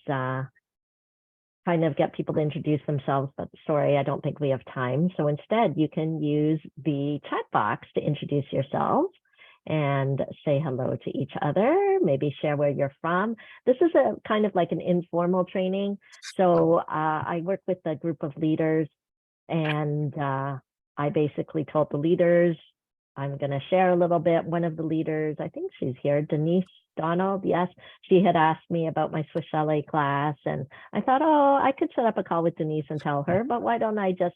kind of get people to introduce themselves, but sorry, I don't think we have time. So instead, you can use the chat box to introduce yourselves and say hello to each other, maybe share where you're from. This is a kind of like an informal training. So I work with a group of leaders, and I basically told the leaders, I'm going to share a little bit. One of the leaders, I think she's here, Denise Donald, yes, she had asked me about my Swiss Chalet class, and I thought, oh, I could set up a call with Denise and tell her, but why don't I just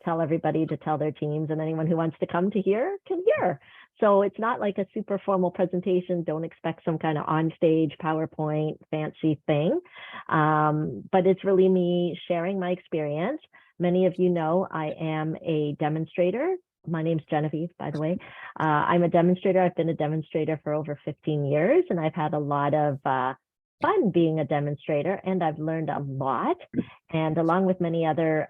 tell everybody to tell their teams, and anyone who wants to come to hear can hear. So it's not like a super formal presentation. Don't expect some kind of on-stage PowerPoint fancy thing, but it's really me sharing my experience. Many of you know I am a demonstrator. My name's Genevieve, by the way. I'm a demonstrator. I've been a demonstrator for over 15 years, and I've had a lot of fun being a demonstrator, and I've learned a lot. And along with many other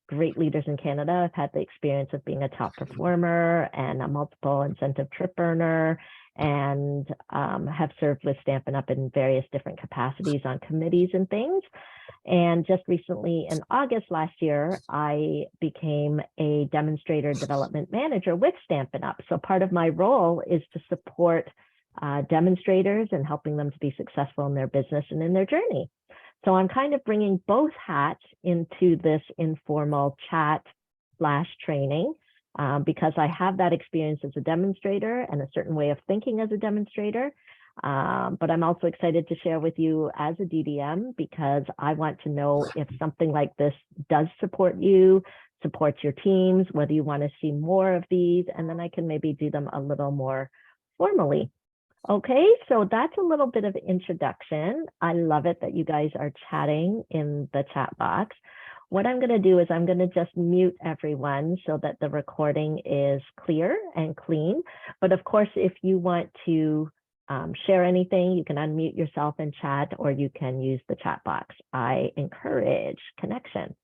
great leaders in Canada, I've had the experience of being a top performer and a multiple incentive trip earner, and have served with Stampin' Up! In various different capacities on committees and things. And just recently, in August last year, I became a demonstrator development manager with Stampin' Up! So part of my role is to support demonstrators and helping them to be successful in their business and in their journey. So I'm kind of bringing both hats into this informal chat / training because I have that experience as a demonstrator and a certain way of thinking as a demonstrator. But I'm also excited to share with you as a DDM because I want to know if something like this does support you, supports your teams, whether you want to see more of these, and then I can maybe do them a little more formally. Okay, so that's a little bit of introduction. I love it that you guys are chatting in the chat box. What I'm going to do is I'm going to just mute everyone so that the recording is clear and clean. But of course, if you want to share anything, you can unmute yourself and chat, or you can use the chat box. I encourage connection.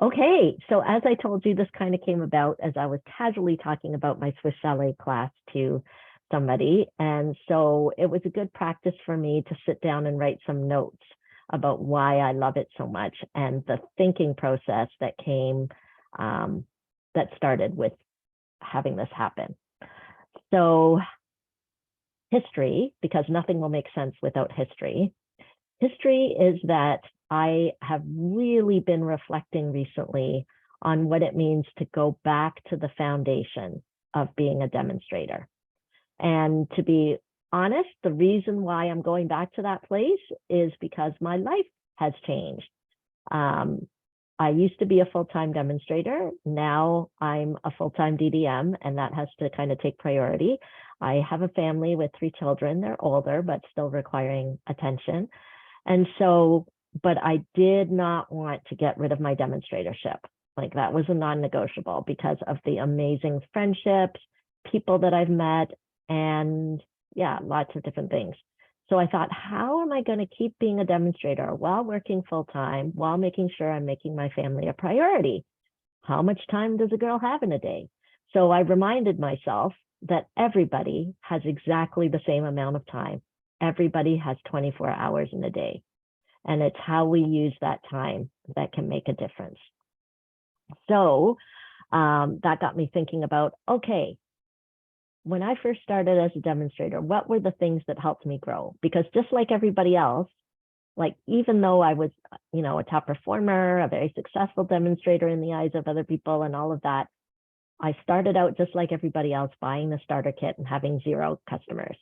Okay, so as I told you, this kind of came about as I was casually talking about my Swiss Chalet class to somebody. And so it was a good practice for me to sit down and write some notes about why I love it so much and the thinking process that came, that started with having this happen. So history, because nothing will make sense without history. History is that I have really been reflecting recently on what it means to go back to the foundation of being a demonstrator. And to be honest, the reason why I'm going back to that place is because my life has changed. I used to be a full-time demonstrator. Now I'm a full-time DDM, and that has to kind of take priority. I have a family with 3 children. They're older, but still requiring attention. And so, but I did not want to get rid of my demonstratorship. Like that was a non-negotiable because of the amazing friendships, people that I've met, and yeah, lots of different things. So I thought, how am I going to keep being a demonstrator while working full-time, while making sure I'm making my family a priority? How much time does a girl have in a day? So I reminded myself that everybody has exactly the same amount of time. Everybody has 24 hours in a day. And it's how we use that time that can make a difference. So that got me thinking about, okay, when I first started as a demonstrator, what were the things that helped me grow? Because just like everybody else, like even though I was, you know, a top performer, a very successful demonstrator in the eyes of other people and all of that, I started out just like everybody else, buying the starter kit and having 0 customers.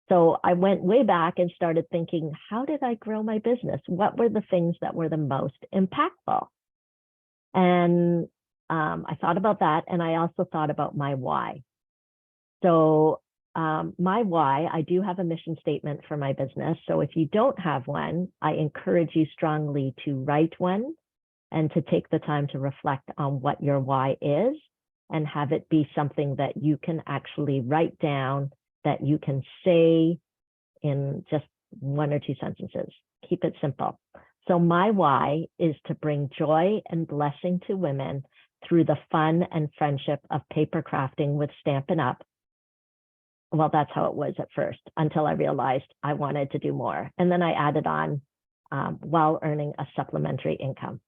So I went way back and started thinking, how did I grow my business? What were the things that were the most impactful? And I thought about that. And I also thought about my why. So my why, I do have a mission statement for my business. So if you don't have one, I encourage you strongly to write one and to take the time to reflect on what your why is and have it be something that you can actually write down, that you can say in just 1 or 2 sentences. Keep it simple. So my why is to bring joy and blessing to women through the fun and friendship of paper crafting with Stampin' Up! Well, that's how it was at first, until I realized I wanted to do more. And then I added on while earning a supplementary income.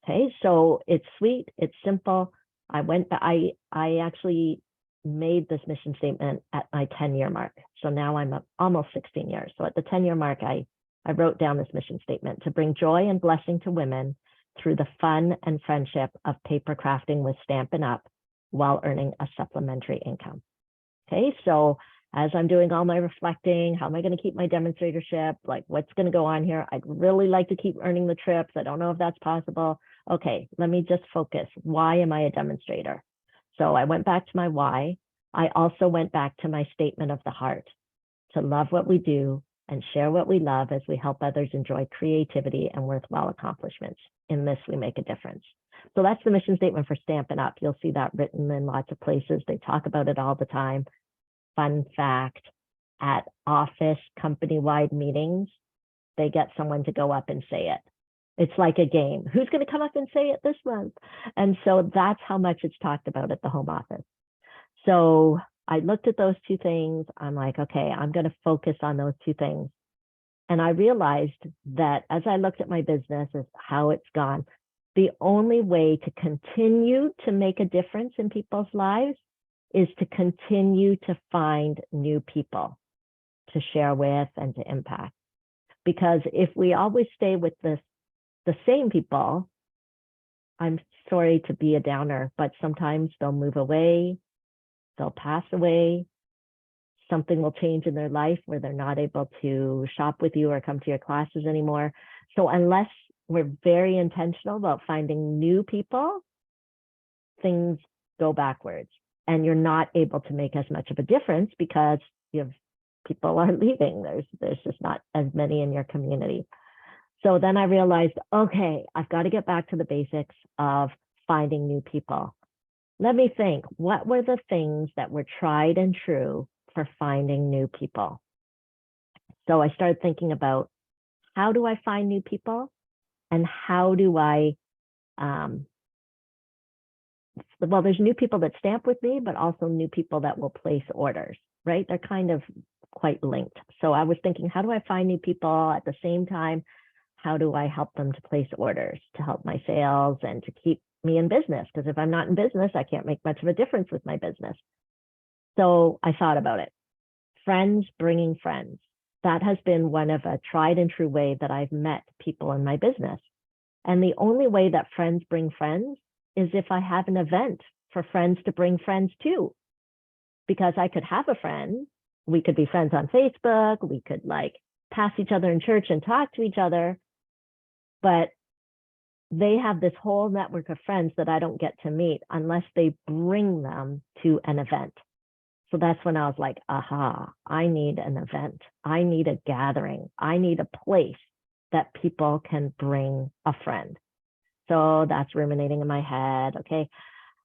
Okay, so it's sweet, it's simple. I actually made this mission statement at my 10-year mark. So now I'm up almost 16 years. So at the 10-year mark, I wrote down this mission statement: to bring joy and blessing to women through the fun and friendship of paper crafting with Stampin' Up! While earning a supplementary income. Okay, so as I'm doing all my reflecting, how am I going to keep my demonstratorship? Like, what's going to go on here? I'd really like to keep earning the trips. I don't know if that's possible. Okay, let me just focus. Why am I a demonstrator? So I went back to my why. I also went back to my statement of the heart: to love what we do and share what we love as we help others enjoy creativity and worthwhile accomplishments. In this, we make a difference. So that's the mission statement for Stampin' Up! You'll see that written in lots of places. They talk about it all the time. Fun fact, at office company-wide meetings, they get someone to go up and say it. It's like a game. Who's going to come up and say it this month? And so that's how much it's talked about at the home office. So I looked at those two things. I'm like, okay, I'm going to focus on those two things. And I realized that as I looked at my business, as how it's gone, the only way to continue to make a difference in people's lives is to continue to find new people to share with and to impact. Because if we always stay with the same people, I'm sorry to be a downer, but sometimes they'll move away, they'll pass away, something will change in their life where they're not able to shop with you or come to your classes anymore. So unless we're very intentional about finding new people, things go backwards and you're not able to make as much of a difference because you have people are leaving. There's just not as many in your community. So then I realized, okay, I've got to get back to the basics of finding new people. Let me think, what were the things that were tried and true for finding new people? So I started thinking about, how do I find new people? And how do I, well, there's new people that stamp with me, but also new people that will place orders, right? They're kind of quite linked. So I was thinking, how do I find new people at the same time? How do I help them to place orders to help my sales and to keep me in business? Because if I'm not in business, I can't make much of a difference with my business. So I thought about it. Friends bringing friends. That has been one of a tried and true way that I've met people in my business. And the only way that friends bring friends is if I have an event for friends to bring friends to. Because I could have a friend, we could be friends on Facebook, we could like pass each other in church and talk to each other, but they have this whole network of friends that I don't get to meet unless they bring them to an event. So that's when I was like, aha, I need an event. I need a gathering. I need a place that people can bring a friend. So that's ruminating in my head. Okay.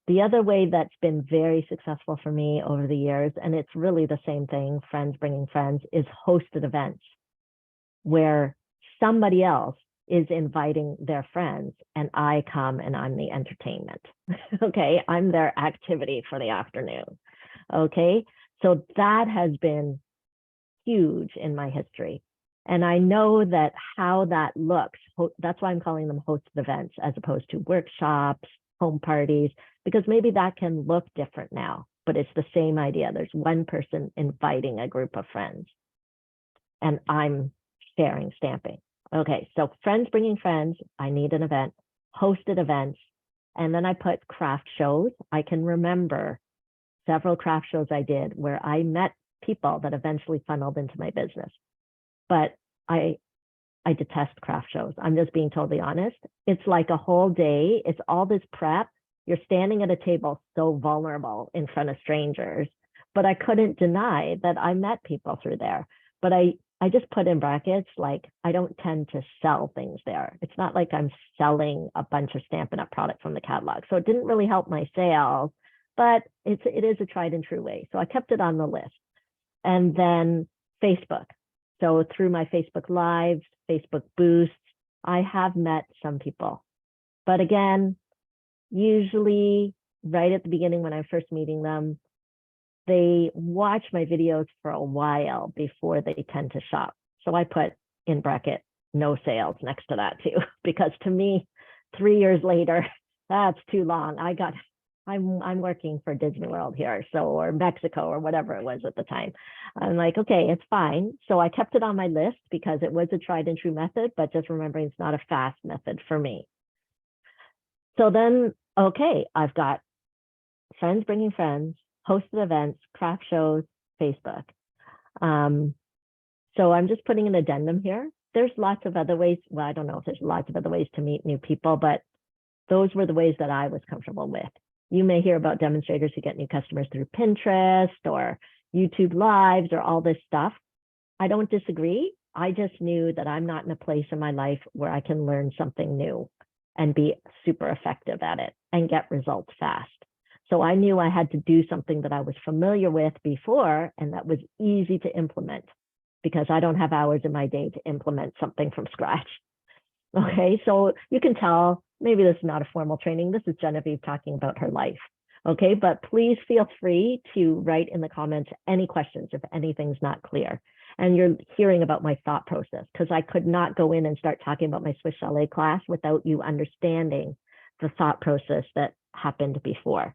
The other way that's been very successful for me over the years, and it's really the same thing, friends bringing friends, is hosted events where somebody else is inviting their friends and I come and I'm the entertainment. Okay. I'm their activity for the afternoon. Okay. So that has been huge in my history. And I know that how that looks, that's why I'm calling them hosted events as opposed to workshops, home parties, because maybe that can look different now, but it's the same idea. There's one person inviting a group of friends and I'm sharing stamping. Okay, so friends bringing friends, I need an event, hosted events, and then I put craft shows. I can remember several craft shows I did where I met people that eventually funneled into my business. But I detest craft shows. I'm just being totally honest. It's like a whole day. It's all this prep. You're standing at a table so vulnerable in front of strangers. But I couldn't deny that I met people through there. But I just put in brackets, like, I don't tend to sell things there. It's not like I'm selling a bunch of Stampin' Up! Product from the catalog. So it didn't really help my sales, but it is a tried and true way. So I kept it on the list. And then Facebook. So through my Facebook Lives, Facebook Boosts, I have met some people. But again, usually right at the beginning when I'm first meeting them, they watch my videos for a while before they tend to shop. So I put in bracket, no sales next to that too, because to me, 3 years later, that's too long. I'm working for Disney World here, so, or Mexico or whatever it was at the time. I'm like, okay, it's fine. So I kept it on my list because it was a tried and true method, but just remembering it's not a fast method for me. So then, okay, I've got friends bringing friends, hosted events, craft shows, Facebook. So I'm just putting an addendum here. There's lots of other ways. Well, I don't know if there's lots of other ways to meet new people, but those were the ways that I was comfortable with. You may hear about demonstrators who get new customers through Pinterest or YouTube Lives or all this stuff. I don't disagree. I just knew that I'm not in a place in my life where I can learn something new and be super effective at it and get results fast. So I knew I had to do something that I was familiar with before and that was easy to implement, because I don't have hours in my day to implement something from scratch. Okay, so you can tell, maybe this is not a formal training. This is Genevieve talking about her life. Okay, but please feel free to write in the comments any questions if anything's not clear. And you're hearing about my thought process, because I could not go in and start talking about my Swiss Chalet class without you understanding the thought process that happened before.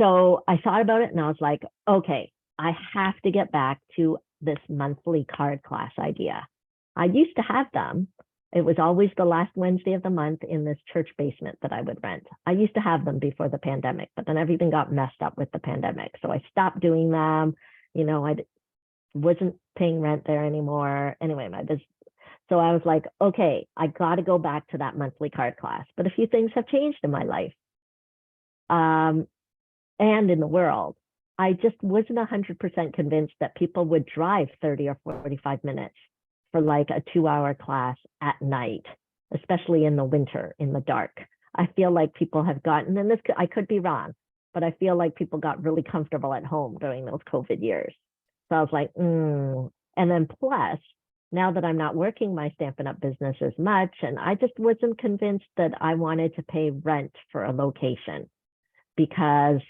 So I thought about it and I was like, okay, I have to get back to this monthly card class idea. I used to have them. It was always the last Wednesday of the month in this church basement that I would rent. I used to have them before the pandemic, but then everything got messed up with the pandemic. So I stopped doing them. You know, I wasn't paying rent there anymore. Anyway, so I was like, okay, I got to go back to that monthly card class. But a few things have changed in my life and in the world. I just wasn't 100% convinced that people would drive 30 or 45 minutes for like a 2-hour class at night, especially in the winter, in the dark. I feel like people have gotten, and I could be wrong, but I feel like people got really comfortable at home during those COVID years. So I was like, And then plus, now that I'm not working my Stampin' Up! Business as much, and I just wasn't convinced that I wanted to pay rent for a location, because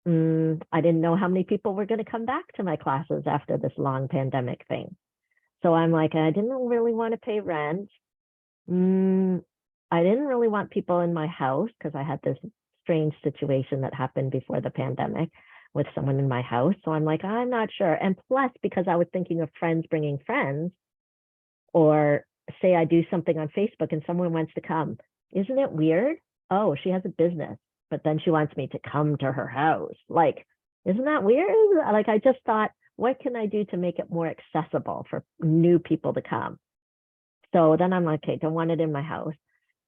I didn't know how many people were going to come back to my classes after this long pandemic thing. So I'm like, I didn't really want to pay rent. I didn't really want people in my house, because I had this strange situation that happened before the pandemic with someone in my house. So I'm like, I'm not sure. And plus, because I was thinking of friends bringing friends, or say I do something on Facebook and someone wants to come. Isn't it weird? Oh, she has a business, but then she wants me to come to her house. Like, isn't that weird? Like, I just thought, what can I do to make it more accessible for new people to come? So then I'm like, okay, don't want it in my house.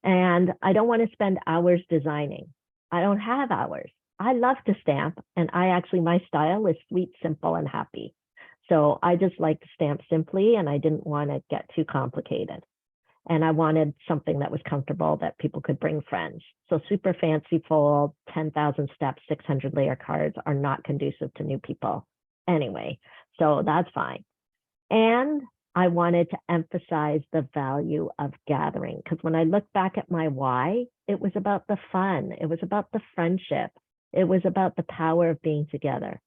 And I don't want to spend hours designing. I don't have hours. I love to stamp, and my style is sweet, simple, and happy. So I just like to stamp simply, and I didn't want to get too complicated. And I wanted something that was comfortable, that people could bring friends. So super fancy fold, 10,000 steps, 600 layer cards are not conducive to new people anyway. So that's fine. And I wanted to emphasize the value of gathering, because when I look back at my why, it was about the fun. It was about the friendship. It was about the power of being together.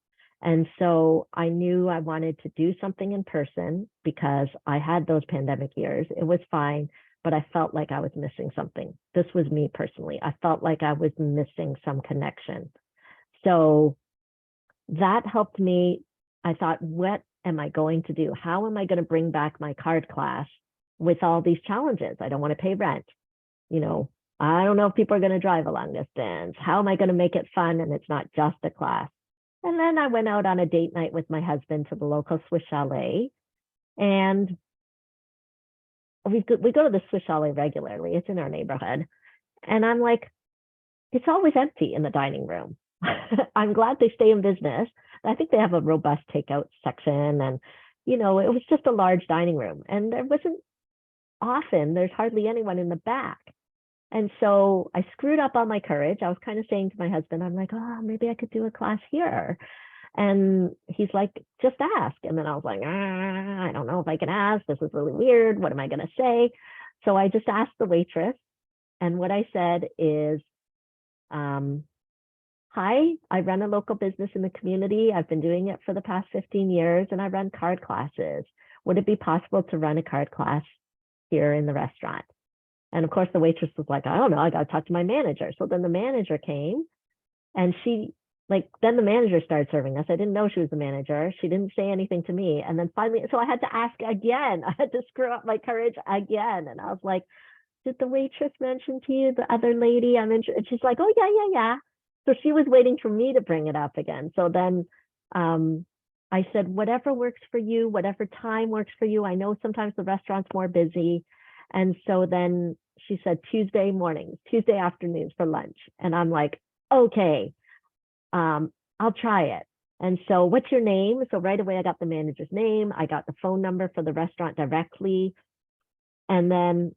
And so I knew I wanted to do something in person, because I had those pandemic years. It was fine, but I felt like I was missing something. This was me personally. I felt like I was missing some connection. So that helped me. I thought, what am I going to do? How am I going to bring back my card class with all these challenges? I don't want to pay rent. I don't know if people are going to drive a long distance. How am I going to make it fun and it's not just a class? And then I went out on a date night with my husband to the local Swiss Chalet. And we go to the Swiss Chalet regularly. It's in our neighborhood. And I'm like, it's always empty in the dining room. I'm glad they stay in business. I think they have a robust takeout section. And, it was just a large dining room. And there's hardly anyone in the back. And so I screwed up on my courage. I was kind of saying to my husband, I'm like, oh, maybe I could do a class here. And he's like, just ask. And then I was like, I don't know if I can ask. This is really weird. What am I going to say? So I just asked the waitress. And what I said is, hi, I run a local business in the community. I've been doing it for the past 15 years, and I run card classes. Would it be possible to run a card class here in the restaurant? And of course, the waitress was like, I don't know, I got to talk to my manager. So then the manager came and then the manager started serving us. I didn't know she was the manager. She didn't say anything to me. And then finally, so I had to ask again. I had to screw up my courage again. And I was like, did the waitress mention to you the other lady I'm interested? And she's like, oh, yeah. So she was waiting for me to bring it up again. So then I said, whatever works for you, whatever time works for you. I know sometimes the restaurant's more busy. And so then she said Tuesday mornings, Tuesday afternoons for lunch. And I'm like, okay, I'll try it. And so what's your name? So right away, I got the manager's name. I got the phone number for the restaurant directly. And then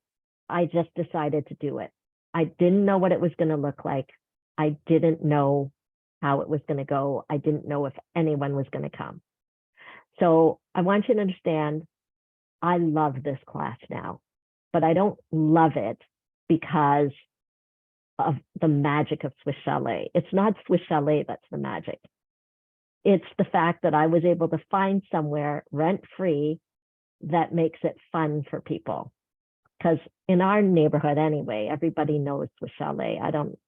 I just decided to do it. I didn't know what it was going to look like. I didn't know how it was going to go. I didn't know if anyone was going to come. So I want you to understand, I love this class now, but I don't love it because of the magic of Swiss Chalet. It's not Swiss Chalet that's the magic. It's the fact that I was able to find somewhere rent-free that makes it fun for people. Because in our neighborhood anyway, everybody knows Swiss Chalet.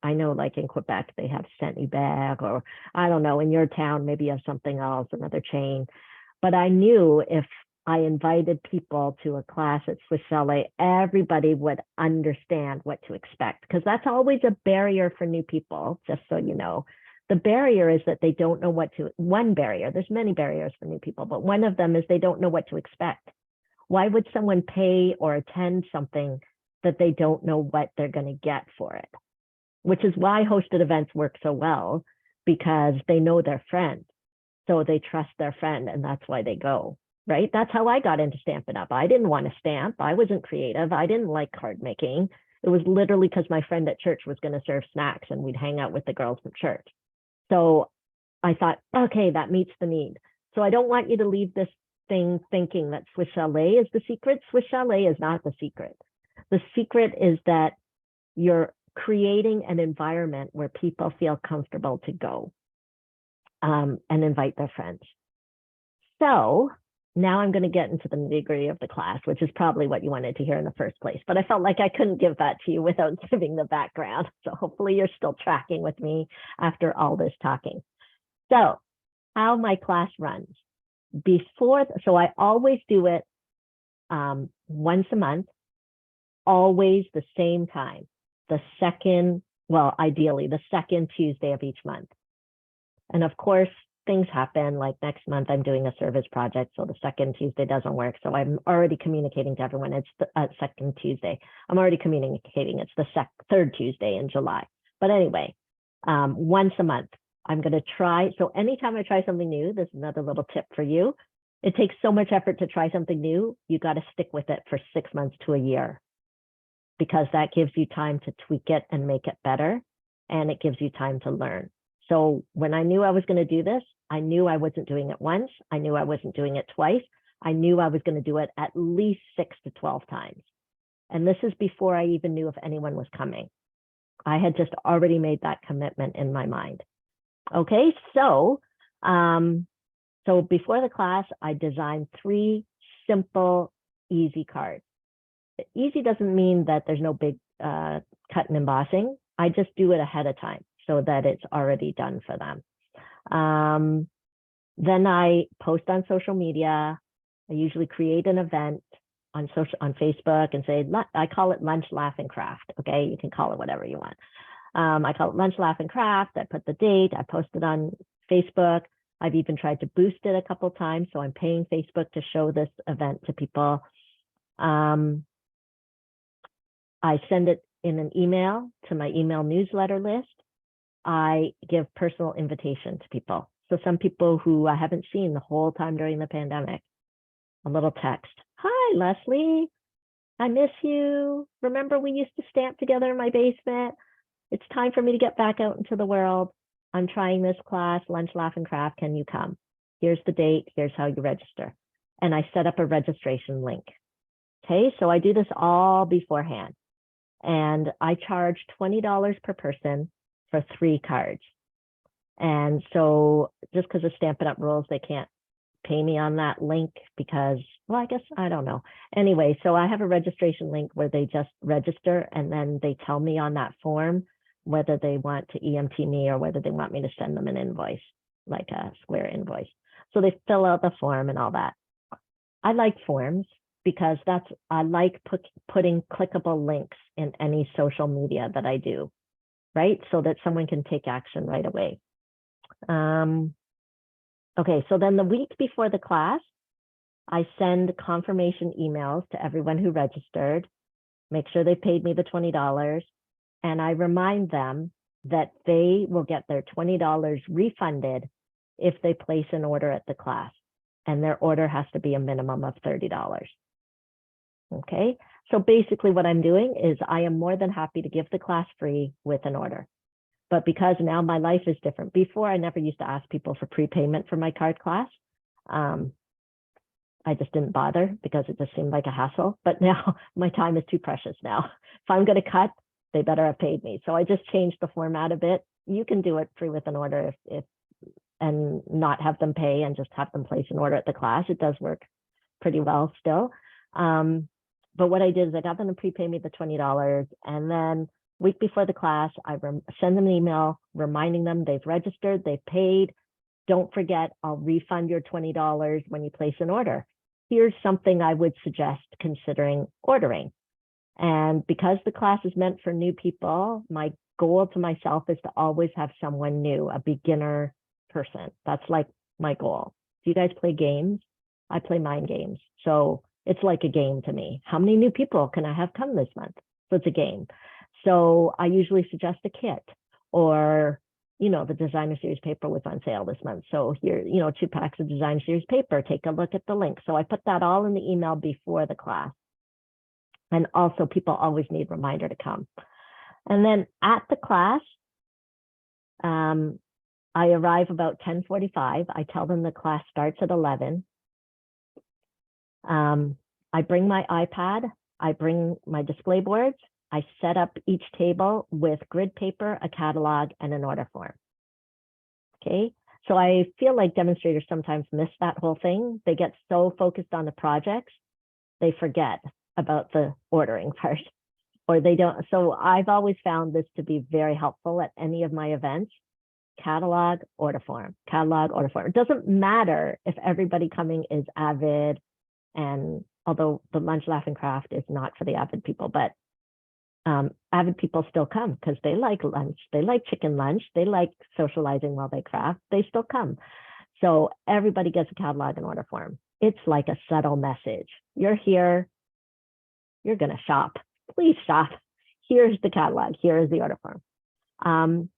I know like in Quebec, they have Saint-Hubert, or I don't know, in your town, maybe you have something else, another chain. But I knew if I invited people to a class at Swiss Chalet, everybody would understand what to expect, because that's always a barrier for new people, just so you know. The barrier is that they don't know one barrier, there's many barriers for new people, but one of them is they don't know what to expect. Why would someone pay or attend something that they don't know what they're going to get for it? Which is why hosted events work so well, because they know their friend. So they trust their friend, and that's why they go, right? That's how I got into Stampin' Up. I didn't want to stamp. I wasn't creative. I didn't like card making. It was literally because my friend at church was going to serve snacks and we'd hang out with the girls from church. So I thought, okay, that meets the need. So I don't want you to leave this thing thinking that Swiss Chalet is the secret. Swiss Chalet is not the secret. The secret is that you're creating an environment where people feel comfortable to go and invite their friends. So now I'm going to get into the nitty-gritty of the class, which is probably what you wanted to hear in the first place. But I felt like I couldn't give that to you without giving the background. So hopefully you're still tracking with me after all this talking. So how my class runs. So I always do it once a month, always the same time, ideally the second Tuesday of each month. And of course, things happen, like next month I'm doing a service project, so the second Tuesday doesn't work. So I'm already communicating to everyone it's the second Tuesday. I'm already communicating it's the third Tuesday in July. But anyway, once a month, I'm going to try. So anytime I try something new, this is another little tip for you. It takes so much effort to try something new. You got to stick with it for 6 months to a year, because that gives you time to tweak it and make it better. And it gives you time to learn. So when I knew I was going to do this, I knew I wasn't doing it once. I knew I wasn't doing it twice. I knew I was going to do it at least 6 to 12 times. And this is before I even knew if anyone was coming. I had just already made that commitment in my mind. Okay, so before the class, I designed 3 simple, easy cards. Easy doesn't mean that there's no big cut and embossing. I just do it ahead of time so that it's already done for them. Then I post on social media. I usually create an event on Facebook and say, I call it Lunch, Laugh, and Craft. Okay, you can call it whatever you want. I call it Lunch, Laugh, and Craft. I put the date. I post it on Facebook. I've even tried to boost it a couple times, so I'm paying Facebook to show this event to people. I send it in an email to my email newsletter list. I give personal invitation to people. So some people who I haven't seen the whole time during the pandemic, a little text. Hi, Leslie. I miss you. Remember we used to stamp together in my basement? It's time for me to get back out into the world. I'm trying this class, Lunch, Laugh, and Craft. Can you come? Here's the date. Here's how you register. And I set up a registration link. Okay, so I do this all beforehand. And I charge $20 per person for 3 cards. And so just because of Stampin' Up rules, pay me on that link because, well, I guess, I don't know. Anyway, so I have a registration link where they just register and then they tell me on that form whether they want to EMT me or whether they want me to send them an invoice, like a Square invoice. So they fill out the form and all that. I like forms because I like putting clickable links in any social media that I do, right? So that someone can take action right away. Okay, so then the week before the class, I send confirmation emails to everyone who registered, make sure they paid me the $20, and I remind them that they will get their $20 refunded if they place an order at the class, and their order has to be a minimum of $30. Okay, so basically what I'm doing is I am more than happy to give the class free with an order. But because now my life is different. Before, I never used to ask people for prepayment for my card class. I just didn't bother because it just seemed like a hassle. But now my time is too precious now. If I'm going to cut, they better have paid me. So I just changed the format a bit. You can do it free with an order if and not have them pay and just have them place an order at the class. It does work pretty well still. But what I did is I got them to prepay me the $20, and then week before the class, I send them an email reminding them they've registered, they've paid. Don't forget, I'll refund your $20 when you place an order. Here's something I would suggest considering ordering. And because the class is meant for new people, my goal to myself is to always have someone new, a beginner person. That's like my goal. Do you guys play games? I play mind games. So it's like a game to me. How many new people can I have come this month? So it's a game. So I usually suggest a kit, or, the designer series paper was on sale this month. So here, 2 packs of designer series paper, take a look at the link. So I put that all in the email before the class. And also people always need a reminder to come. And then at the class, I arrive about 10:45. I tell them the class starts at 11. I bring my iPad, I bring my display boards, I set up each table with grid paper, a catalog, and an order form. Okay, so I feel like demonstrators sometimes miss that whole thing. They get so focused on the projects, they forget about the ordering part, or they don't. So I've always found this to be very helpful at any of my events. Catalog, order form, catalog, order form. It doesn't matter if everybody coming is avid, and although the Lunch, Laugh, and Craft is not for the avid people, but avid people still come because they like lunch, they like chicken lunch, they like socializing while they craft, they still come. So everybody gets a catalog and order form. It's like a subtle message. You're here, you're gonna shop, please shop. Here's the catalog, here is the order form.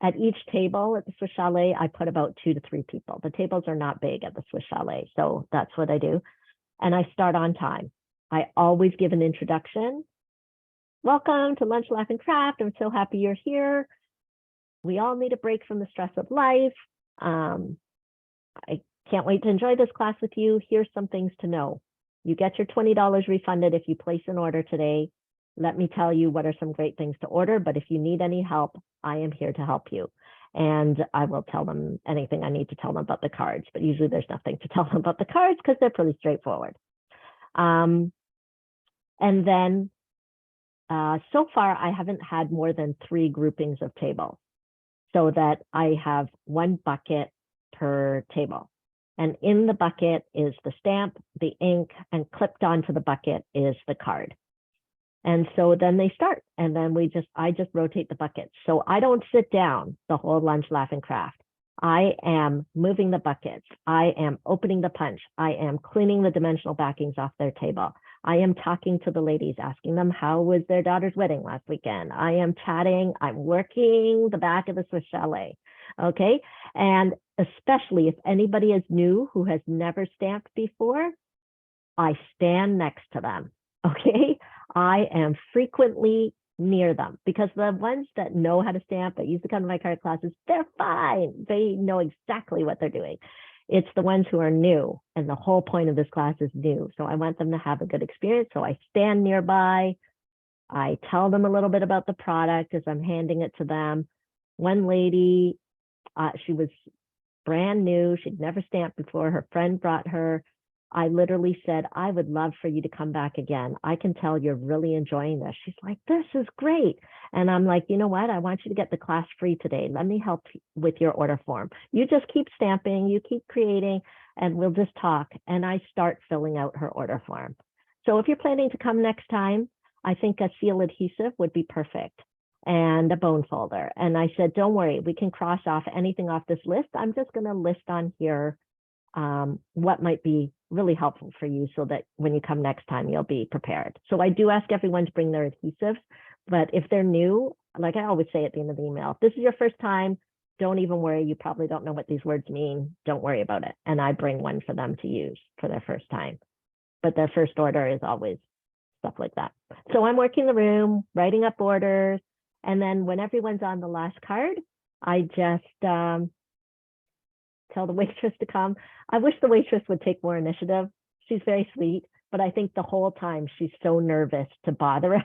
At each table at the Swiss Chalet, I put about 2 to 3 people. The tables are not big at the Swiss Chalet, so that's what I do. And I start on time. I always give an introduction. Welcome to Lunch, Laugh, and Craft. I'm so happy you're here. We all need a break from the stress of life. I can't wait to enjoy this class with you. Here's some things to know. You get your $20 refunded if you place an order today. Let me tell you what are some great things to order, but if you need any help, I am here to help you. And I will tell them anything I need to tell them about the cards, but usually there's nothing to tell them about the cards because they're pretty straightforward. And then so far, I haven't had more than 3 groupings of tables, so that I have 1 bucket per table. And in the bucket is the stamp, the ink, and clipped onto the bucket is the card. And so then they start, and then I just rotate the buckets. So I don't sit down the whole Lunch, Laugh, and Craft. I am moving the buckets. I am opening the punch. I am cleaning the dimensional backings off their table. I am talking to the ladies, asking them how was their daughter's wedding last weekend. I am chatting. I'm working the back of the Swiss Chalet. Okay. And especially if anybody is new who has never stamped before, I stand next to them. Okay. I am frequently near them because the ones that know how to stamp, that used to come to my card classes, they're fine. They know exactly what they're doing. It's the ones who are new, and the whole point of this class is new. So I want them to have a good experience. So I stand nearby. I tell them a little bit about the product as I'm handing it to them. One lady, she was brand new. She'd never stamped before. Her friend brought her. I literally said, I would love for you to come back again. I can tell you're really enjoying this. She's like, this is great. And I'm like, you know what? I want you to get the class free today. Let me help with your order form. You just keep stamping, you keep creating, and we'll just talk. And I start filling out her order form. So if you're planning to come next time, I think a seal adhesive would be perfect, and a bone folder. And I said, don't worry, we can cross off anything off this list. I'm just going to list on here what might be really helpful for you so that when you come next time, you'll be prepared. So I do ask everyone to bring their adhesives, but if they're new, like I always say at the end of the email, if this is your first time, don't even worry. You probably don't know what these words mean. Don't worry about it. And I bring one for them to use for their first time. But their first order is always stuff like that. So I'm working the room, writing up orders. And then when everyone's on the last card, I just tell the waitress to come. I wish the waitress would take more initiative. She's very sweet, but I think the whole time she's so nervous to bother us.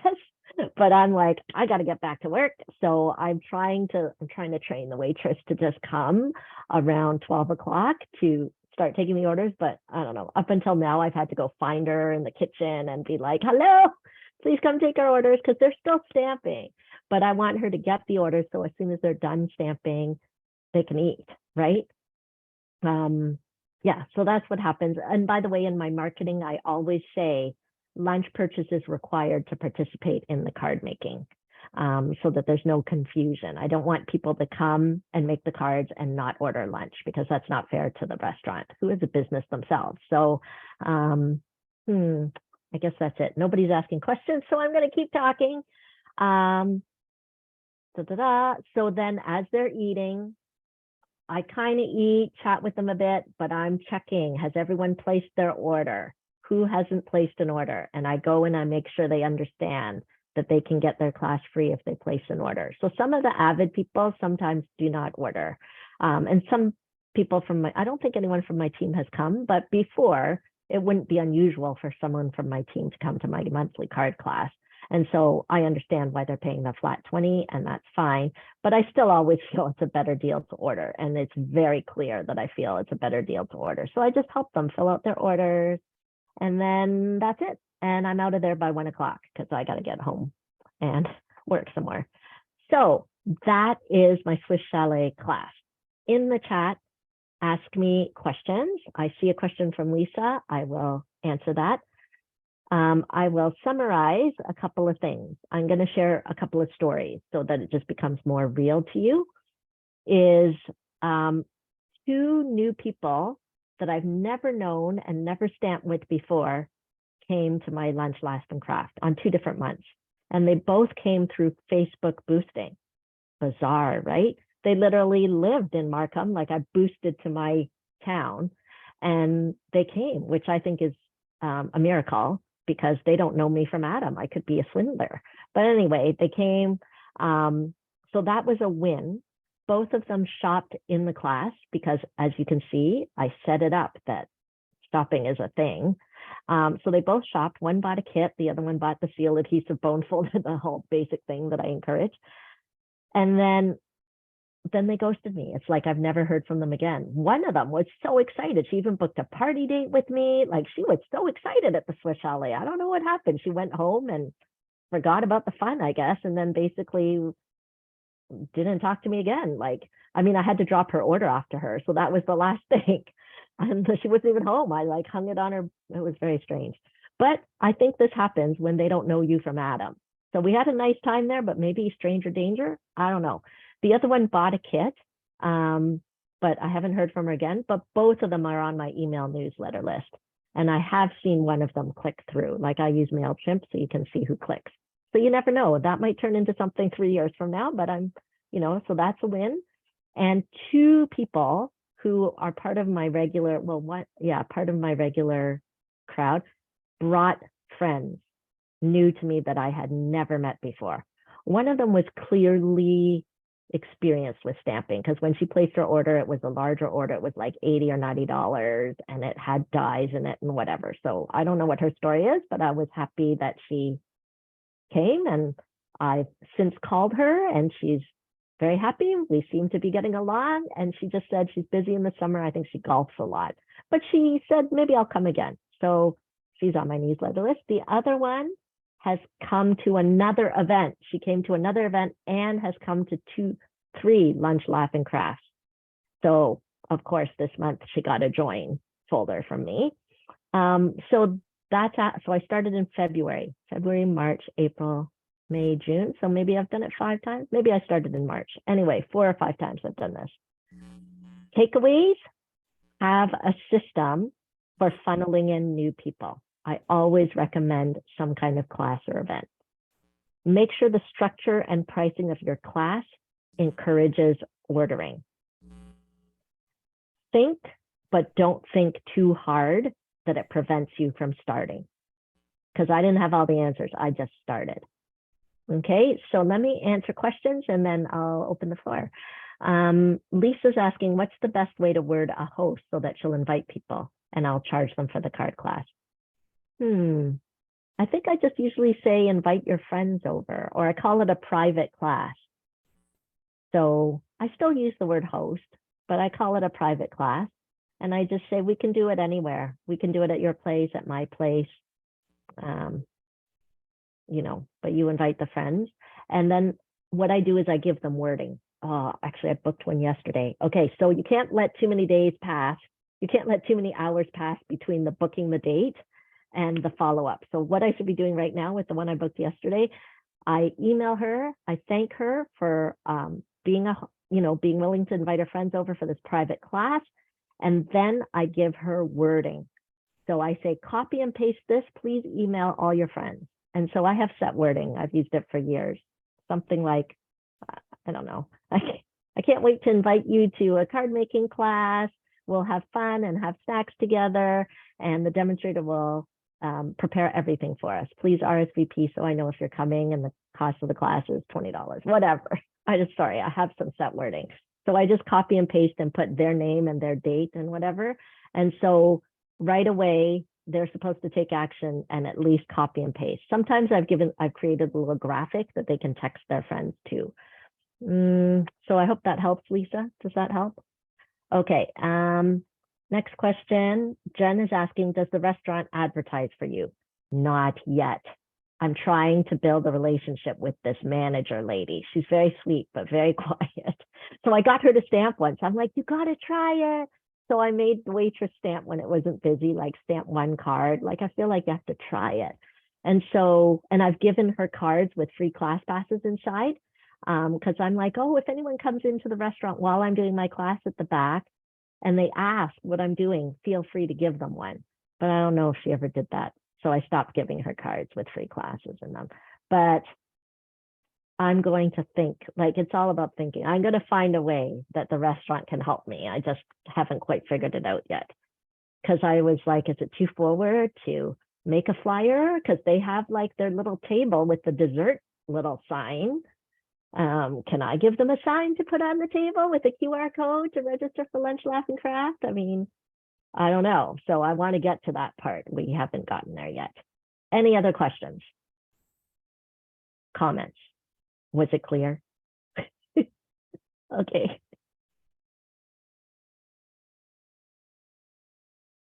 But I'm like, I got to get back to work. So I'm trying to train the waitress to just come around 12 o'clock to start taking the orders. But I don't know, up until now, I've had to go find her in the kitchen and be like, hello, please come take our orders, because they're still stamping. But I want her to get the orders so as soon as they're done stamping, they can eat, right? Yeah, so that's what happens. And by the way, in my marketing, I always say lunch purchase is required to participate in the card making, so that there's no confusion. I don't want people to come and make the cards and not order lunch, because that's not fair to the restaurant, who is a business themselves. So I guess that's it. Nobody's asking questions, so I'm going to keep talking. So then as they're eating, I kind of eat, chat with them a bit, but I'm checking, has everyone placed their order? Who hasn't placed an order? And I go and I make sure they understand that they can get their class free if they place an order. So some of the avid people sometimes do not order. And some people from I don't think anyone from my team has come, but before, it wouldn't be unusual for someone from my team to come to my monthly card class. And so I understand why they're paying the flat 20, and that's fine. But I still always feel it's a better deal to order. And it's very clear that I feel it's a better deal to order. So I just help them fill out their orders, and then that's it. And I'm out of there by 1 o'clock because I got to get home and work somewhere. So that is my Swiss Chalet class. In the chat, ask me questions. I see a question from Lisa. I will answer that. I will summarize a couple of things. I'm going to share a couple of stories so that it just becomes more real to you. Is 2 new people that I've never known and never stamped with before came to my lunch last and craft on 2 different months. And they both came through Facebook boosting. Bizarre, right? They literally lived in Markham, like I boosted to my town, and they came, which I think is a miracle, because they don't know me from Adam. I could be a swindler. But anyway, they came. So that was a win. Both of them shopped in the class because, as you can see, I set it up that shopping is a thing. So they both shopped. One bought a kit. The other one bought the seal adhesive bone folder, the whole basic thing that I encourage. And then they ghosted me. It's like I've never heard from them again. One of them was so excited. She even booked a party date with me. Like, she was so excited at the Swiss Chalet. I don't know what happened. She went home and forgot about the fun, I guess, and then basically didn't talk to me again. Like, I mean, I had to drop her order off to her. So that was the last thing. And she wasn't even home. I like hung it on her. It was very strange. But I think this happens when they don't know you from Adam. So we had a nice time there, but maybe stranger danger. I don't know. The other one bought a kit, but I haven't heard from her again. But both of them are on my email newsletter list. And I have seen one of them click through. Like, I use MailChimp, so you can see who clicks. So you never know. That might turn into something 3 years from now, but so that's a win. And 2 people who are part of my regular, part of my regular crowd, brought friends new to me that I had never met before. One of them was clearly experienced with stamping, because when she placed her order, it was a larger order. It was like $80 or $90, and it had dies in it and whatever. So I don't know what her story is, but I was happy that she came, and I've since called her, and she's very happy. We seem to be getting along. And she just said she's busy in the summer. I think she golfs a lot, but she said, maybe I'll come again. So she's on my newsletter list. The other one has come to another event. She came to another event and has come to 3 lunch, laugh, and crafts. So of course, this month she got a join folder from me. So I started in February, March, April, May, June. So maybe I've done it 5 times. Maybe I started in March. Anyway, 4 or 5 times I've done this. Takeaways: have a system for funneling in new people. I always recommend some kind of class or event. Make sure the structure and pricing of your class encourages ordering. Think, but don't think too hard that it prevents you from starting. Because I didn't have all the answers. I just started. Okay, so let me answer questions and then I'll open the floor. Lisa's asking, what's the best way to word a host so that she'll invite people and I'll charge them for the card class? I think I just usually say invite your friends over, or I call it a private class. So I still use the word host, but I call it a private class. And I just say, we can do it anywhere. We can do it at your place, at my place, you know, but you invite the friends. And then what I do is I give them wording. Oh, actually, I booked one yesterday. Okay, so you can't let too many days pass. You can't let too many hours pass between the booking the date and the follow-up. So what I should be doing right now with the one I booked yesterday, I email her, I thank her for being willing to invite her friends over for this private class. And then I give her wording. So I say, copy and paste this, please email all your friends. And so I have set wording. I've used it for years. Something like, I don't know, I can't wait to invite you to a card making class. We'll have fun and have snacks together. And the demonstrator will prepare everything for us. Please RSVP so I know if you're coming, and the cost of the class is $20, whatever. I have some set wording. So I just copy and paste and put their name and their date and whatever. And so right away, they're supposed to take action and at least copy and paste. Sometimes I've created a little graphic that they can text their friends to. So I hope that helps, Lisa. Does that help? Okay. Next question. Jen is asking, does the restaurant advertise for you? Not yet. I'm trying to build a relationship with this manager lady. She's very sweet, but very quiet. So I got her to stamp once. I'm like, you got to try it. So I made the waitress stamp when it wasn't busy, like stamp 1 card. Like, I feel like you have to try it. And I've given her cards with free class passes inside. Because I'm like, oh, if anyone comes into the restaurant while I'm doing my class at the back and they ask what I'm doing, feel free to give them one. But I don't know if she ever did that. So I stopped giving her cards with free classes in them. But I'm going to think, like, it's all about thinking. I'm going to find a way that the restaurant can help me. I just haven't quite figured it out yet. Because I was like, is it too forward to make a flyer? Because they have like their little table with the dessert little sign. Can I give them a sign to put on the table with a QR code to register for Lunch, Laugh, and Craft? I mean, I don't know. So I want to get to that part. We haven't gotten there yet. Any other questions? Comments? Was it clear? Okay.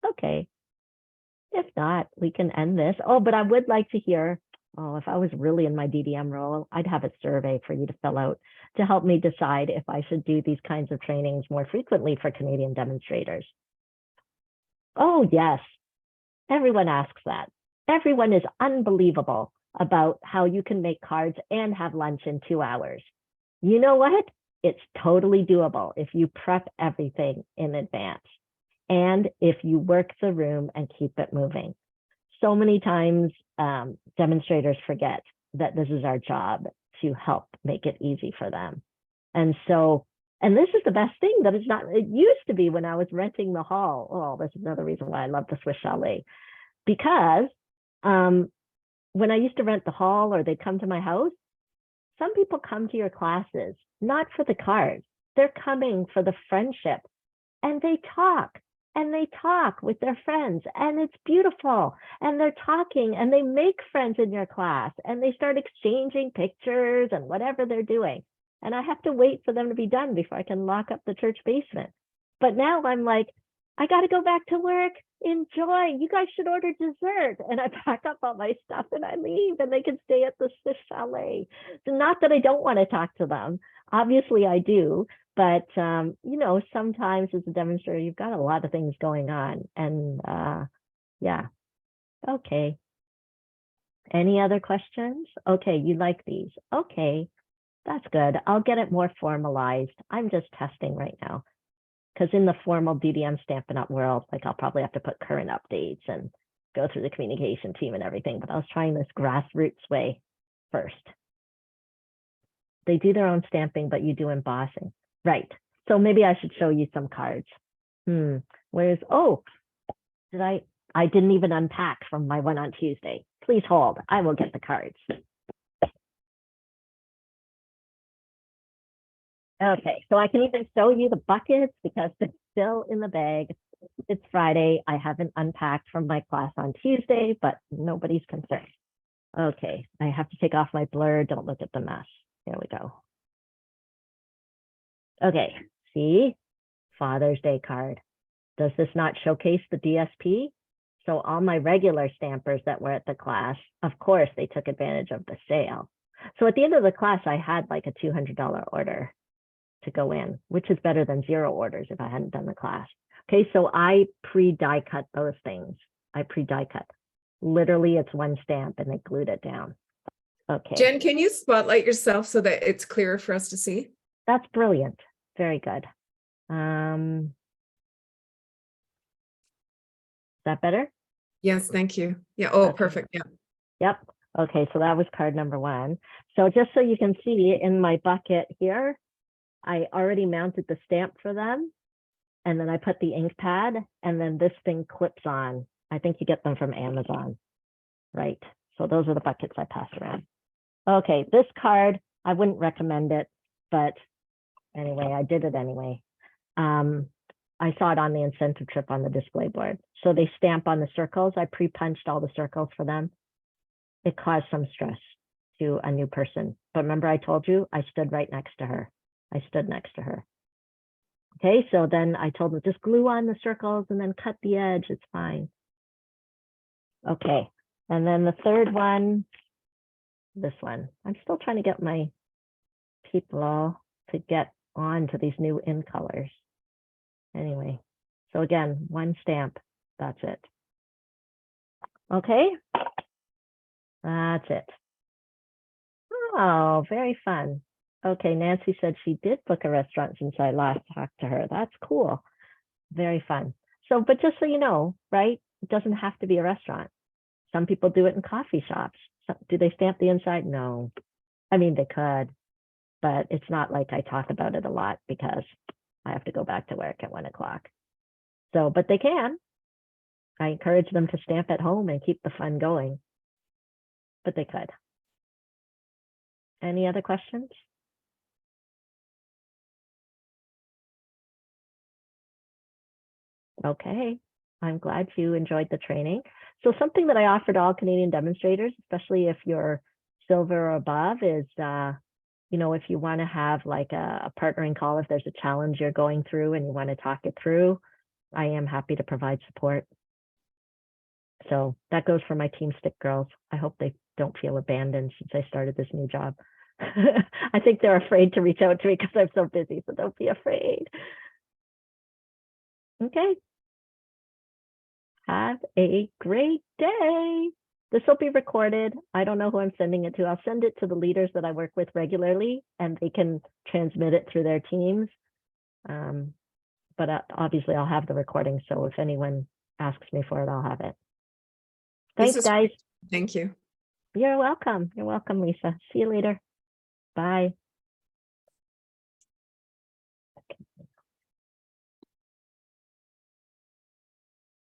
Okay. If not, we can end this. Oh, but I would like to hear, if I was really in my DDM role, I'd have a survey for you to fill out to help me decide if I should do these kinds of trainings more frequently for Canadian demonstrators. Oh, yes. Everyone asks that. Everyone is unbelievable about how you can make cards and have lunch in 2 hours. You know what? It's totally doable if you prep everything in advance and if you work the room and keep it moving. So many times demonstrators forget that this is our job to help make it easy for them. And this is the best thing that it's not, it used to be when I was renting the hall. Oh, this is another reason why I love the Swiss Chalet. Because when I used to rent the hall or they come to my house, some people come to your classes, not for the cards. They're coming for the friendship, and they talk with their friends, and it's beautiful. And they're talking and they make friends in your class and they start exchanging pictures and whatever they're doing. and I have to wait for them to be done before I can lock up the church basement. But now I'm like, I got to go back to work. Enjoy. You guys should order dessert. And I pack up all my stuff and I leave, and they can stay at the Swiss Chalet. So not that I don't want to talk to them. Obviously I do. But, you know, sometimes as a demonstrator, you've got a lot of things going on. And yeah. Okay. Any other questions? Okay, you like these. Okay, that's good. I'll get it more formalized. I'm just testing right now. Because in the formal DDM Stampin' Up! World, like I'll probably have to put current updates and go through the communication team and everything. But I was trying this grassroots way first. They do their own stamping, but you do embossing. Right. So maybe I should show you some cards. Where's, oh, I didn't even unpack from my one on Tuesday. Please hold. I will get the cards. Okay, so I can even show you the buckets because they're still in the bag. It's Friday. I haven't unpacked from my class on Tuesday, but nobody's concerned. Okay, I have to take off my blur. Don't look at the mess. There we go. Okay, see? Father's Day card. Does this not showcase the DSP? So all my regular stampers that were at the class, of course, they took advantage of the sale. So at the end of the class, I had like a $200 order to go in, which is better than 0 orders if I hadn't done the class. Okay, so I pre-die cut those things. I pre-die cut. Literally, it's one stamp and they glued it down. Okay. Jen, can you spotlight yourself so that it's clearer for us to see? That's brilliant. Very good. Is that better? Yes, thank you. Yeah. Oh, Okay. perfect. Yeah. Yep. Okay, so that was card number 1. So just so you can see in my bucket here, I already mounted the stamp for them. And then I put the ink pad, and then this thing clips on. I think you get them from Amazon. Right. So those are the buckets I pass around. Okay, this card, I wouldn't recommend it, but anyway, I did it anyway. I saw it on the incentive trip on the display board. So they stamp on the circles. I pre-punched all the circles for them. It caused some stress to a new person. But remember I told you, I stood right next to her. I stood next to her. Okay, so then I told them, just glue on the circles and then cut the edge. It's fine. Okay, and then the third one, this one. I'm still trying to get my people to get on to these new in colors. Anyway, so again, one stamp, that's it. Okay, that's it. Oh, very fun. Okay, Nancy said she did book a restaurant since I last talked to her. That's cool. Very fun. So, but just so you know, right? It doesn't have to be a restaurant. Some people do it in coffee shops. So, do they stamp the inside? No. I mean, they could, but it's not like I talk about it a lot because I have to go back to work at 1 o'clock. So, but they can. I encourage them to stamp at home and keep the fun going, but they could. Any other questions? Okay, I'm glad you enjoyed the training. So something that I offer to all Canadian demonstrators, especially if you're silver or above, is, you know, if you want to have like a partnering call, if there's a challenge you're going through and you want to talk it through, I am happy to provide support. So that goes for my Team Stick girls. I hope they don't feel abandoned since I started this new job. I think they're afraid to reach out to me because I'm so busy, so don't be afraid. Okay. Have a great day. This will be recorded. I don't know who I'm sending it to. I'll send it to the leaders that I work with regularly, and they can transmit it through their teams. But obviously, I'll have the recording. So if anyone asks me for it, I'll have it. Thanks, guys. Thank you. You're welcome. You're welcome, Lisa. See you later. Bye.